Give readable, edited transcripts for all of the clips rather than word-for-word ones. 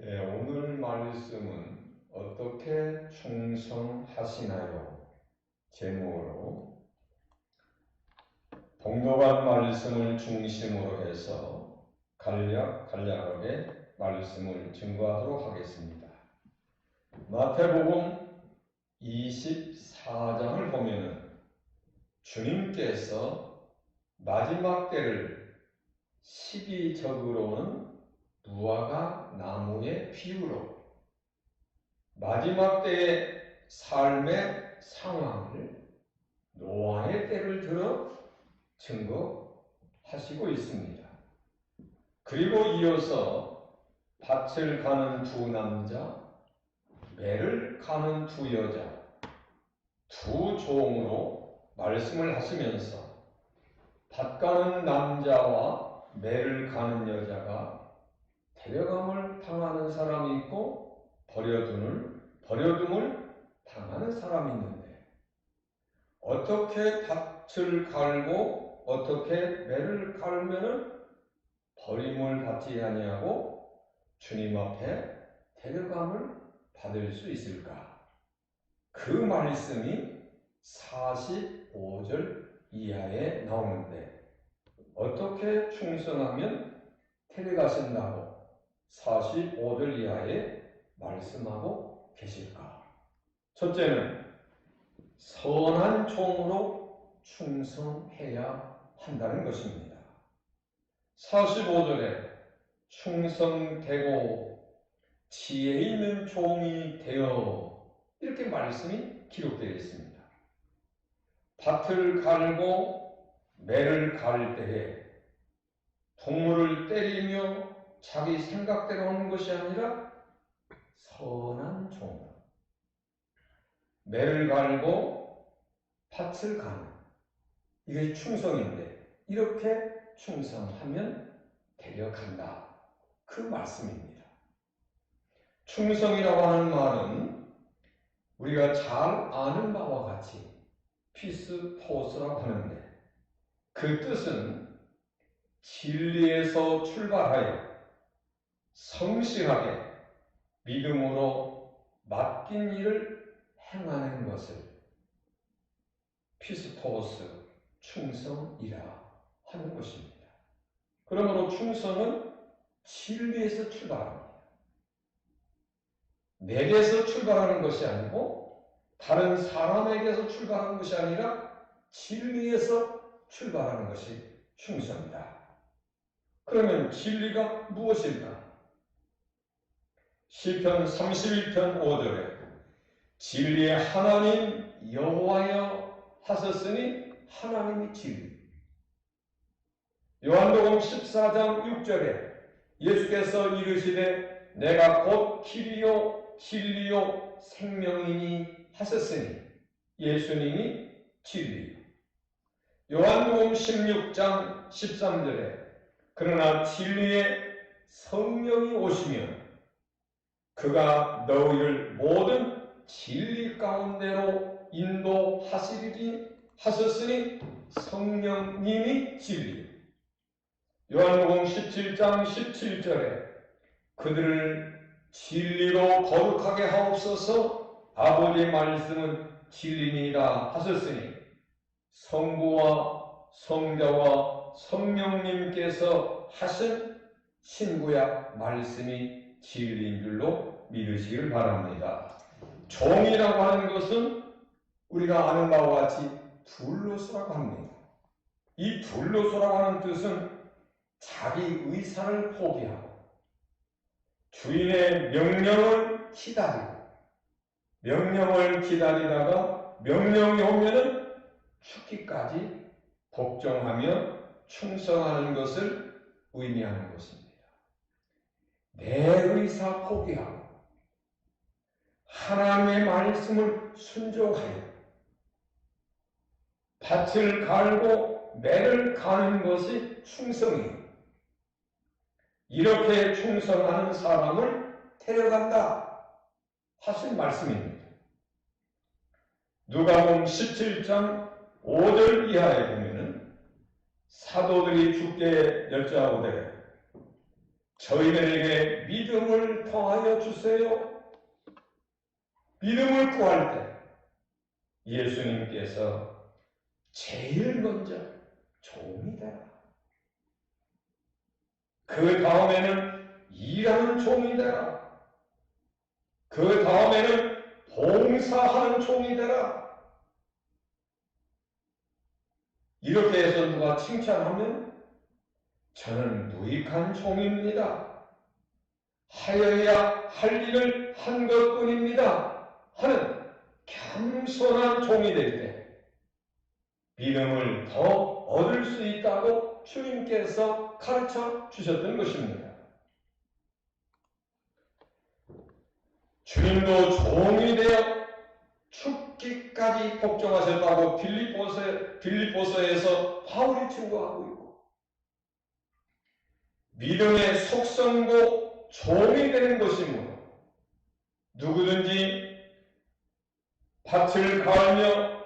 오늘 말씀은 어떻게 충성하시나요? 제목으로 봉독한 말씀을 중심으로 해서 간략하게 말씀을 증거하도록 하겠습니다. 마태복음 24장을 보면은 주님께서 마지막 때를 시기적으로는 무화과 나무의 비유로 마지막 때의 삶의 상황을 노아의 때를 들어 증거하시고 있습니다. 그리고 이어서 밭을 가는 두 남자, 매를 가는 두 여자, 두 종으로 말씀을 하시면서 밭 가는 남자와 매를 가는 여자가 데려감을 당하는 사람이 있고 버려둠을 당하는 사람이 있는데 어떻게 밭을 갈고 어떻게 매를 갈면은 버림을 받지 아니하고 주님 앞에 데려감을 받을 수 있을까? 그 말씀이 45절 이하에 나오는데 어떻게 충성하면 데려가신다고 45절 이하에 말씀하고 계실까? 첫째는 선한 종으로 충성해야 한다는 것입니다. 45절에 충성되고 지혜 있는 종이 되어 이렇게 말씀이 기록되어 있습니다. 밭을 갈고 매를 갈 때에 동물을 때리며 자기 생각대로 하는 것이 아니라 선한 종, 매를 갈고 밭을 가는 이게 충성인데 이렇게 충성하면 데려간다 그 말씀입니다. 충성이라고 하는 말은 우리가 잘 아는 바와 같이 피스포스라고 하는데 그 뜻은 진리에서 출발하여 성실하게 믿음으로 맡긴 일을 행하는 것을 피스토스, 충성이라 하는 것입니다. 그러므로 충성은 진리에서 출발합니다. 내게서 출발하는 것이 아니고 다른 사람에게서 출발하는 것이 아니라 진리에서 출발하는 것이 충성이다. 그러면 진리가 무엇일까? 시편 31편 5절에 진리의 하나님 여호와여 하셨으니 하나님이 진리. 요한복음 14장 6절에 예수께서 이르시되 내가 곧 길이요 진리요 생명이니 하셨으니 예수님이 진리요. 요한복음 16장 13절에 그러나 진리의 성령이 오시면 그가 너희를 모든 진리 가운데로 인도하시리니 하셨으니 성령님이 진리. 요한복음 17장 17절에 그들을 진리로 거룩하게 하옵소서 아버지의 말씀은 진리니라 하셨으니 성부와 성자와 성령님께서 하신 신구약 말씀이 진리인 줄로 믿으시길 바랍니다. 종이라고 하는 것은 우리가 아는 바와 같이 둘로서라고 합니다. 이 둘로서라고 하는 뜻은 자기 의사를 포기하고 주인의 명령을 기다리다가 명령이 오면은 죽기까지 복종하며 충성하는 것을 의미하는 것입니다. 내 의사 포기하고 하나님의 말씀을 순종하여 밭을 갈고 매를 가는 것이 충성이에요. 이렇게 충성하는 사람을 데려간다 하신 말씀입니다. 누가복음 17장 5절 이하에 보면은 사도들이 주께 여짜오되 저희들에게 믿음을 더하여 주세요. 믿음을 구할 때 예수님께서 제일 먼저 종이 되라. 그 다음에는 일하는 종이 되라. 그 다음에는 봉사하는 종이 되라. 이렇게 해서 누가 칭찬하면 저는 무익한 종입니다. 하여야 할 일을 한 것뿐입니다. 하는 겸손한 종이 될 때 믿음을 더 얻을 수 있다고 주님께서 가르쳐 주셨던 것입니다. 주님도 종이 되어 죽기까지 복종하셨다고 빌립보서에서 바울이 증거하고 있고, 믿음의 속성도 종이 되는 것이므로 누구든지 밭을 갈며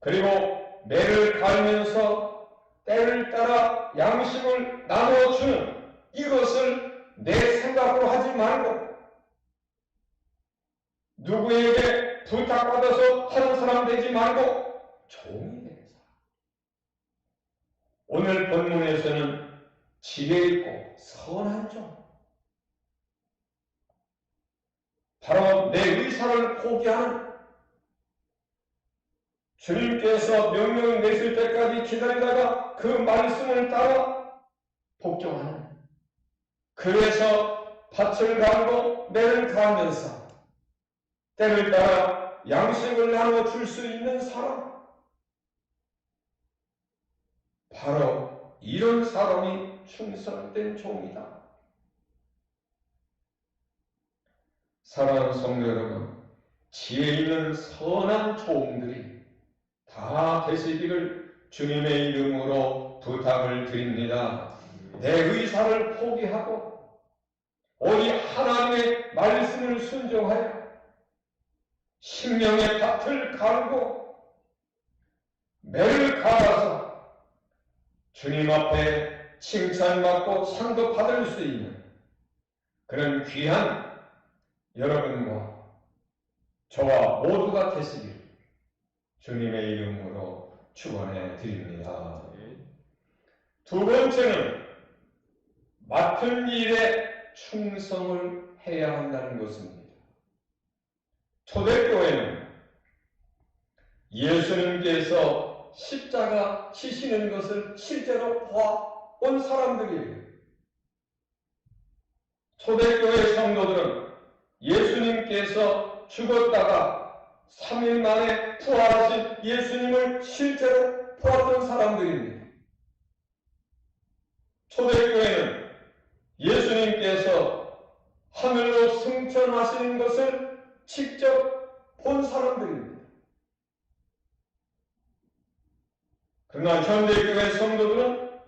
그리고 매를 갈면서 때를 따라 양식을 나누어주는 이것을 내 생각으로 하지 말고 누구에게 부탁받아서 하는 사람 되지 말고 종이 되는 사람. 오늘 본문에서는 지혜 있고 선한 종, 바로 내 의사를 포기하는, 주님께서 명령을 내실 때까지 기다리다가 그 말씀을 따라 복종하는, 그래서 밭을 갈고 매를 갈면서 때를 따라 양식을 나눠 줄 수 있는 사람, 바로 이런 사람이 충성된 종이다. 사랑하는 성도 여러분, 지혜 있는 선한 종들이 다 되시기를 주님의 이름으로 부탁을 드립니다. 내 의사를 포기하고 오직 하나님의 말씀을 순종하여 심령의 밭을 갈고 매를 갈아서 주님 앞에 칭찬받고 상도 받을 수 있는 그런 귀한 여러분과 저와 모두가 되시길 주님의 이름으로 축원해 드립니다. 두 번째는 맡은 일에 충성을 해야 한다는 것입니다. 초대교회는 예수님께서 십자가 지시는 것을 실제로 보아온 사람들이에요. 초대교회 성도들은 예수님께서 죽었다가 3일 만에 부활하신 예수님을 실제로 보았던 사람들입니다. 초대교회는 예수님께서 하늘로 승천하시는 것을 직접 본 사람들입니다. 그러나 현대교회 성도들은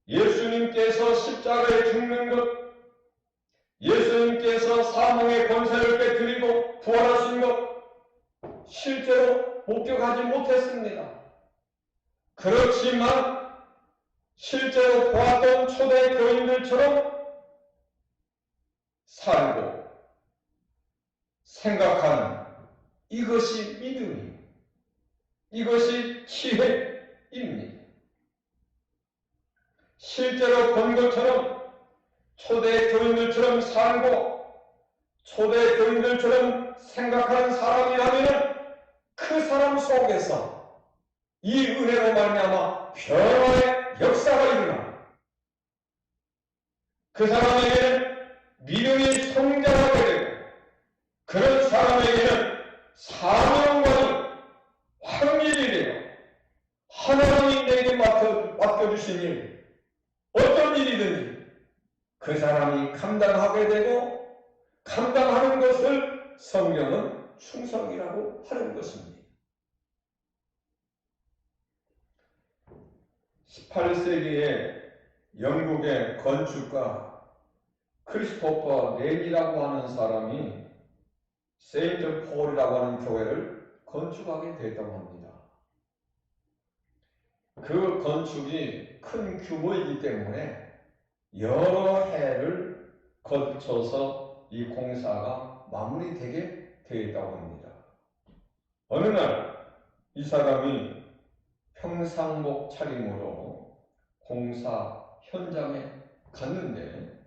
예수님께서 십자가에 죽는 것, 예수님께서 사망의 권세를 깨뜨리고 부활하신 것 실제로 목격하지 못했습니다. 그렇지만 실제로 보았던 초대 교인들처럼 살고 생각하는 이것이 믿음이, 이것이 지혜입니다. 실제로 본 것처럼 초대 교인들처럼 살고 초대 교인들처럼 생각하는 사람이라면 그 사람 속에서 이 은혜로 말미암아 변화의 역사가 일어나 그 사람에게는 믿음이 성장하게 되고 그런 사람에게는 사명과는 확률이 되어 하나님이 내게 맡겨주신 일, 어떤 일이든지 그 사람이 감당하게 되고 감당하는 것을 성경은 충성이라고 하는 것입니다. 18세기에 영국의 건축가 크리스토퍼 렌이라고 하는 사람이 세인트 폴이라고 하는 교회를 건축하게 됐다고 합니다. 그 건축이 큰 규모이기 때문에 여러 해를 거쳐서 이 공사가 마무리되게 되어 있다고 합니다. 어느 날 이 사람이 평상복 차림으로 공사 현장에 갔는데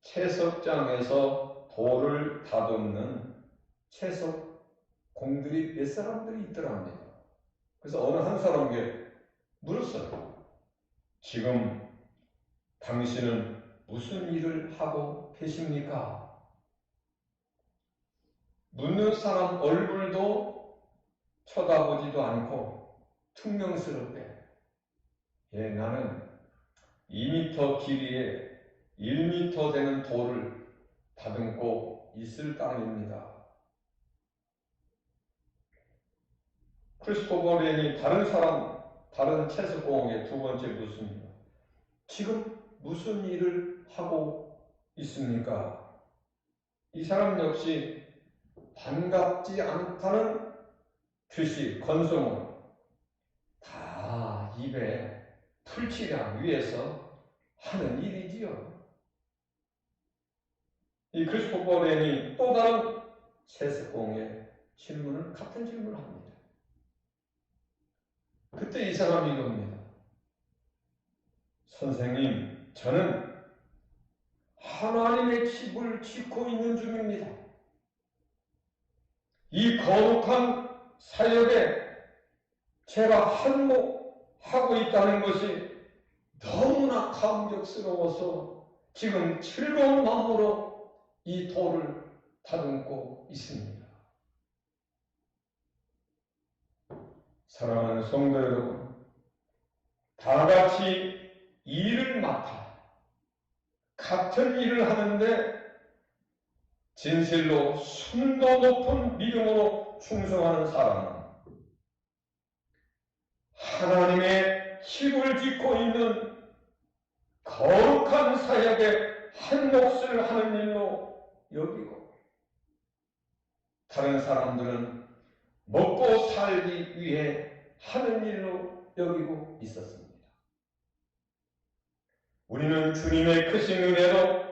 채석장에서 돌을 다듬는 채석공들이 몇 사람들이 있더랍니다. 그래서 어느 한 사람에게 물었어요. 지금 당신은 무슨 일을 하고 계십니까? 묻는 사람 얼굴도 쳐다보지도 않고 퉁명스럽게 나는 2m 길이에 1m 되는 돌을 다듬고 있을 땅입니다. 크리스토퍼 렌이 다른 채석공학의 두 번째 묻습니다. 지금 무슨 일을 하고 있습니까? 이 사람 역시 반갑지 않다는 듯이 건성으로 다 입에 풀칠하기 위해서 하는 일이지요. 이 크리스토퍼 렌이 또 다른 채석공의 같은 질문을 합니다. 그때 이 사람이 이겁니다. 선생님, 저는 하나님의 집을 짓고 있는 중입니다. 이 거룩한 사역에 제가 한몫하고 있다는 것이 너무나 감격스러워서 지금 즐거운 마음으로 이 돌을 다듬고 있습니다. 사랑하는 성도 여러분, 다 같이 일을 맡아 같은 일을 하는데 진실로 순도 높은 믿음으로 충성하는 사람은 하나님의 집을 짓고 있는 거룩한 사역에 한 몫을 하는 일로 여기고, 다른 사람들은 먹고 살기 위해 하는 일로 여기고 있었습니다. 우리는 주님의 크신 은혜로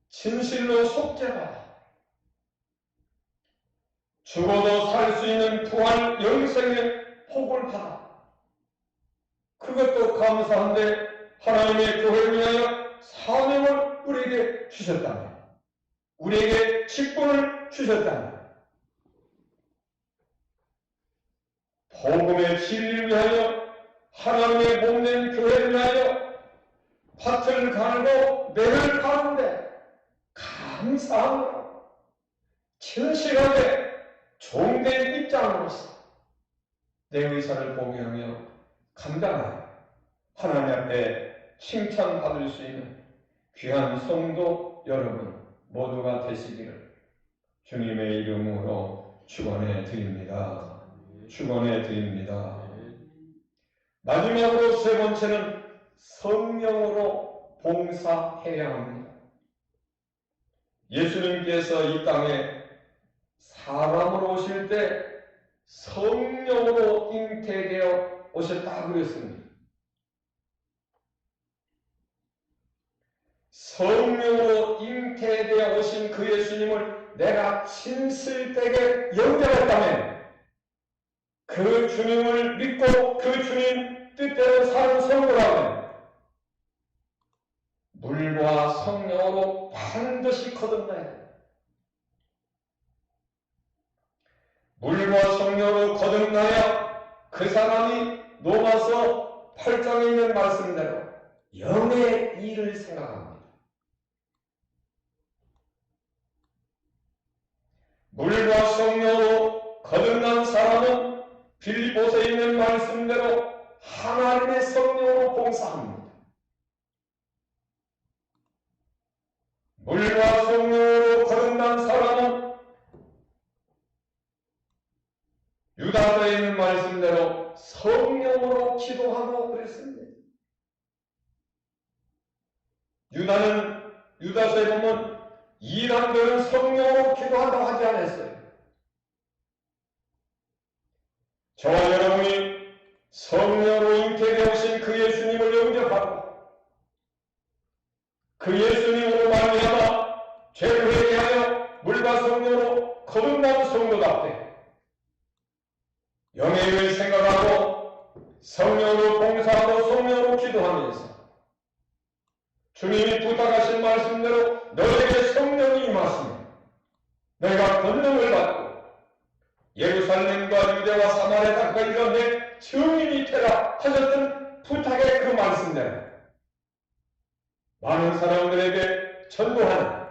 진실로 속죄받아 죽어도 살 수 있는 부활 영생의 복을 받아 그것도 감사한데 하나님의 교회를 위하여 사명을 우리에게 주셨다면, 우리에게 직분을 주셨다면, 복음의 진리를 위하여 하나님의 몸된 교회를 위하여 밭을 갈고 매를 파는데 감사함으로 진실하게 종된 입장으로서 내 의사를 포기하며 감당하여 하나님 앞에 칭찬받을 수 있는 귀한 성도 여러분 모두가 되시기를 주님의 이름으로 축원해 드립니다. 축원해 드립니다. 마지막으로 세 번째는 성령으로 봉사해야 합니다. 예수님께서 이 땅에 사람으로 오실 때 성령으로 잉태되어 오셨다 그랬습니다. 성령으로 잉태되어 오신 그 예수님을 내가 진실되게 영접했다면, 그 주님을 믿고 그 주님 뜻대로 사는 성도라면 물과 성령으로 반드시 거듭나야 됩니다. 물과 성령으로 거듭나야 그 사람이 로마서 8장에 있는 말씀대로 영의 일을 생각합니다. 물과 성령으로 거듭난 사람은 빌립보서에 있는 말씀대로 하나님의 성령으로 봉사합니다. 물과 성령으로 거듭난 사람은 유다서에 있는 말씀대로 성령으로 기도하고 그랬습니다. 유다서에 보면 이방들은 성령으로 기도한다고 하지 않았어요. 저와 여러분이 성령으로 잉태되어 오신 그 예수님을 영접하고 그 예수님으로 말미암아 죄를 회개하여 물과 성령으로 거듭난 성도답게 영의 일을 생각하고 성령으로 봉사하고 성령으로 기도하면서 주님이 부탁하신 말씀대로 너에게 성령이 임하시며 내가 권능을 받고 예루살렘과 유대와 사마리아까지 이런 내 증인이 되라 하셨던 부탁의 그 말씀대로 많은 사람들에게 전도하는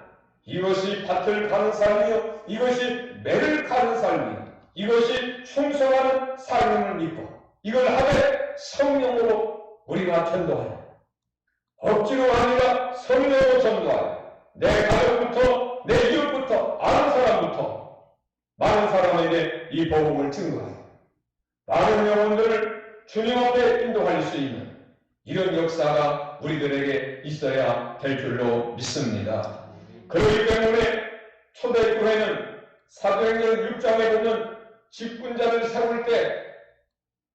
이것이 밭을 가는 삶이요 이것이 매를 가는 삶이요 이것이 충성하는 삶임을 믿고 이걸 하되 성령으로 우리가 전도하여 억지로 아니라 성령으로 전도하여 내 가족부터 내 이웃부터 아는 사람부터 많은 사람에게 이 복음을 증거하여 많은 영혼들을 주님 앞에 인도할 수 있는 이런 역사가 우리들에게 있어야 될 줄로 믿습니다. 그렇기 때문에 초대교회는 사도행전 6장에 보면 직분자를 세울 때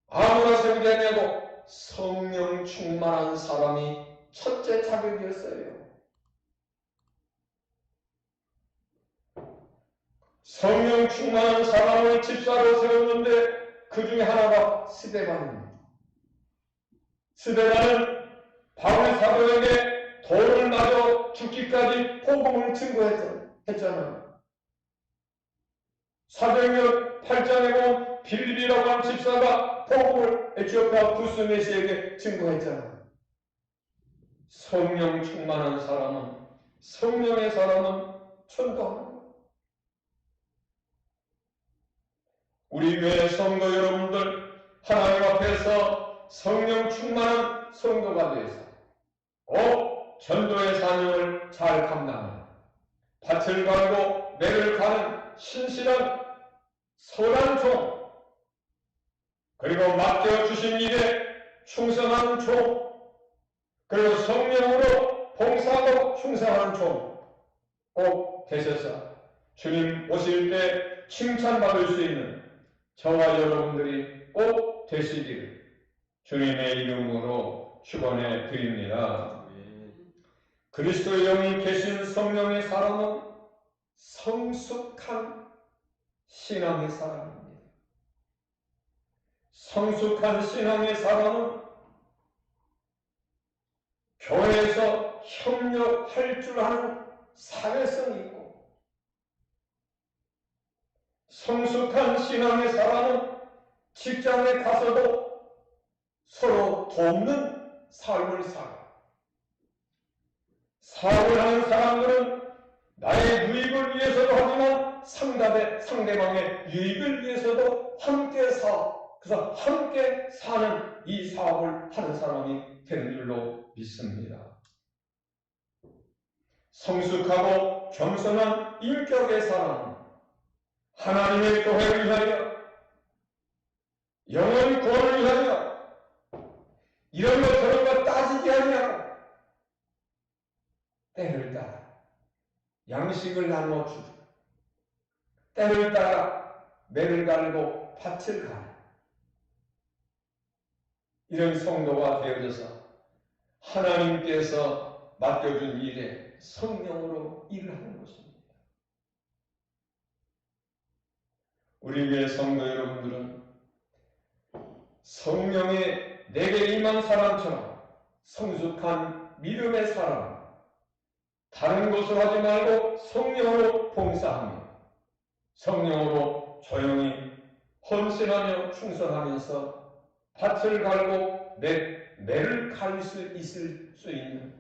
아무나 세우지 아니하고 성령 충만한 사람이 첫째 자격이었어요. 성령 충만한 사람을 집사로 세웠는데 그 중에 하나가 스데반입니다. 스데반은 바울 사도에게 돌을 맞아 죽기까지 복음을 증거했잖아요. 사도행전 8장에 보면 빌립이라고 하는 집사가 복음을 에티오피아 구스메시에게 증거했잖아요. 성령 충만한 사람은 성령의 사람은 전도합니다. 우리 교회 성도 여러분들 하나님 앞에서 성령 충만한 성도가 되어서 전도의 사명을 잘 감당하는 밭을 갈고 매를 가는 신실한 선한 종 그리고 맡겨주신 일에 충성하는 종 그리고 성령으로 봉사하고 충성하는 종 꼭 되셔서 주님 오실 때 칭찬받을 수 있는 저와 여러분들이 꼭 되시기를 주님의 이름으로 축원해 드립니다. 그리스도의 영이 계신 성령의 사람은 성숙한 신앙의 사람입니다. 성숙한 신앙의 사람은 교회에서 협력할 줄 아는 사회성이 있고 성숙한 신앙의 사람은 직장에 가서도 서로 돕는 삶을 살아. 사업을 하는 사람들은 나의 유익을 위해서도 하지만 상대방의 유익을 위해서도 함께 그래서 함께 사는 이 사업을 하는 사람이 되는 줄로 믿습니다. 성숙하고 겸손한 인격의 사람은 하나님의 교회를 위하여 영혼 구원을 위하여 이런 것 저런 것 따지지 아니하고 때를 따라 양식을 나눠주고 때를 따라 매를 갈고 밭을 가는 이런 성도가 되어져서 하나님께서 맡겨준 일에 성령으로 일을 하는 것입니다. 우리 교회 성도 여러분들은 성령의 내게 임한 사람처럼 성숙한 믿음의 사람 다른 것을 하지 말고 성령으로 봉사하며 성령으로 조용히 헌신하며 충성하면서 밭을 갈고 매를 갈 수 있을 수 있는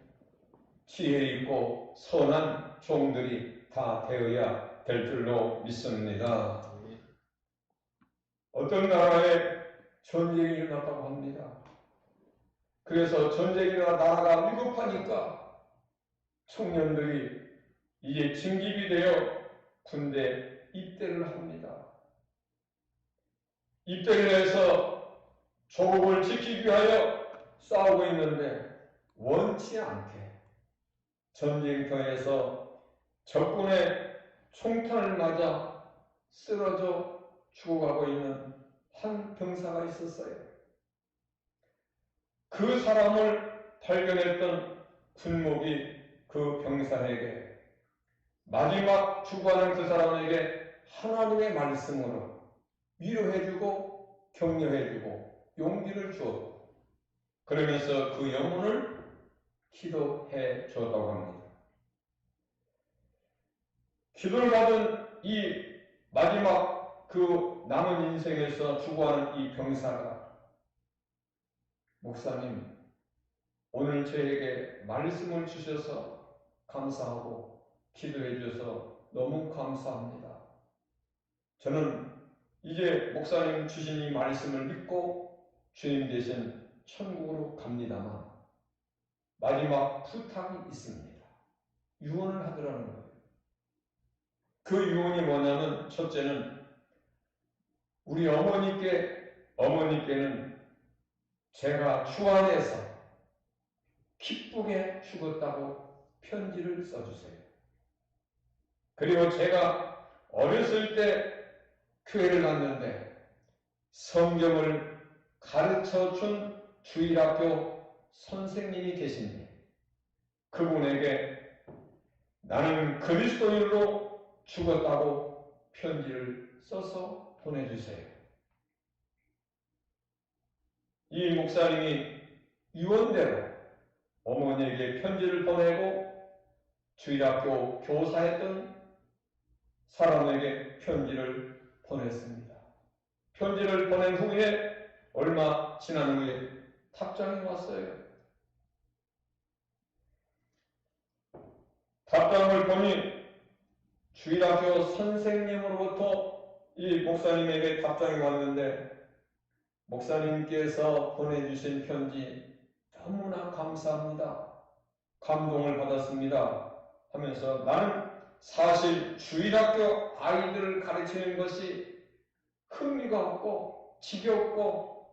지혜 있고 선한 종들이 다 되어야 될 줄로 믿습니다. 어떤 나라에 전쟁이 일어났다고 합니다. 그래서 전쟁이나 나라가 위급하니까 청년들이 이제 징집이 되어 군대 입대를 합니다. 입대를 해서 조국을 지키기 위하여 싸우고 있는데 원치 않게 전쟁터에서 적군의 총탄을 맞아 쓰러져 죽어가고 있는 한 병사가 있었어요. 그 사람을 발견했던 군목이 그 병사에게, 마지막 죽어가는 그 사람에게 하나님의 말씀으로 위로해주고 격려해주고 용기를 주었고, 그러면서 그 영혼을 기도해 주었다고 합니다. 기도를 받은 이 마지막 그 남은 인생에서 죽어가는 이 병사가, 목사님, 오늘 저에게 말씀을 주셔서 감사하고 기도해 주셔서 너무 감사합니다. 저는 이제 목사님 주신 이 말씀을 믿고 주님 대신 천국으로 갑니다만 마지막 부탁이 있습니다. 유언을 하더라는 거예요. 그 유언이 뭐냐면, 첫째는 우리 어머니께는 제가 주 안에서 기쁘게 죽었다고 편지를 써주세요. 그리고 제가 어렸을 때 교회를 갔는데 성경을 가르쳐준 주일학교 선생님이 계신데 그분에게 나는 그리스도인으로 죽었다고 편지를 써서 보내주세요. 이 목사님이 유언대로 어머니에게 편지를 보내고 주일학교 교사했던 사람에게 편지를 보냈습니다. 편지를 보낸 후에 얼마 지난 후에 답장이 왔어요. 답장을 보니 주일학교 선생님으로부터 이 목사님에게 답장이 왔는데, 목사님께서 보내주신 편지 너무나 감사합니다. 감동을 받았습니다. 하면서 나는 사실 주일학교 아이들을 가르치는 것이 흥미가 없고 지겹고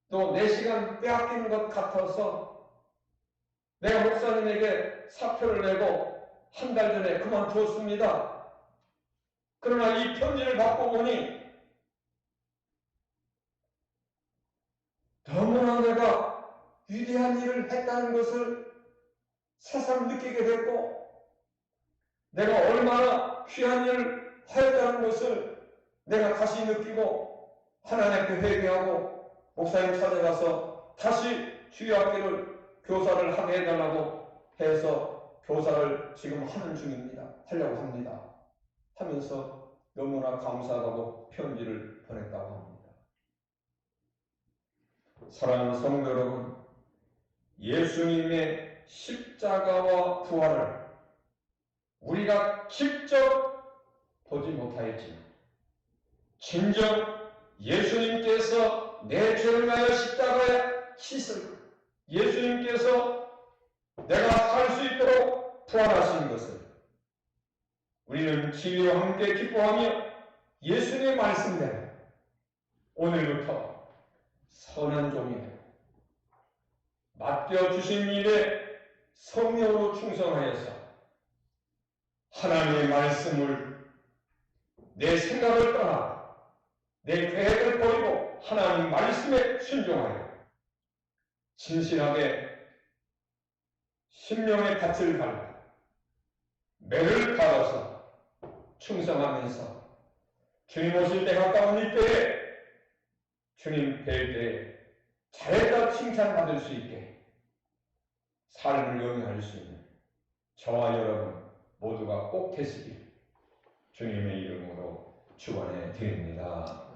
또 내 시간 빼앗기는 것 같아서 내가 목사님에게 사표를 내고 한 달 전에 그만두었습니다. 그러나 이 편지를 받고 보니 너무나 내가 위대한 일을 했다는 것을 새삼 느끼게 됐고, 내가 얼마나 귀한 일을 하였다는 것을 내가 다시 느끼고 하나님 앞에 회개하고 목사님 찾아가서 다시 주일학교를 교사를 하게 해달라고 해서 교사를 지금 하려고 합니다. 하면서 너무나 감사하다고 편지를 보냈다고 합니다. 사랑하는 성도 여러분, 예수님의 십자가와 부활을 우리가 직접 보지 못하였지만 진정 예수님께서 내 죄를 위하여 십자가에 희생, 예수님께서 내가 살 수 있도록 부활하신 것을 우리는 진리와 함께 기뻐하며 예수님의 말씀대로 오늘부터 선한 종이요 맡겨주신 일에 성령으로 충성하여서 하나님의 말씀을 내 생각을 떠나 내 계획을 버리고 하나님 말씀에 순종하여 진실하게 심령의 밭을 갈고 매를 갈아서 충성하면서 주님 오실 때 가까운 이때에 주님 뵐 때에 잘했다 칭찬받을 수 있게 삶을 영위할 수 있는 저와 여러분 모두가 꼭 되시길 주님의 이름으로 축원해 드립니다.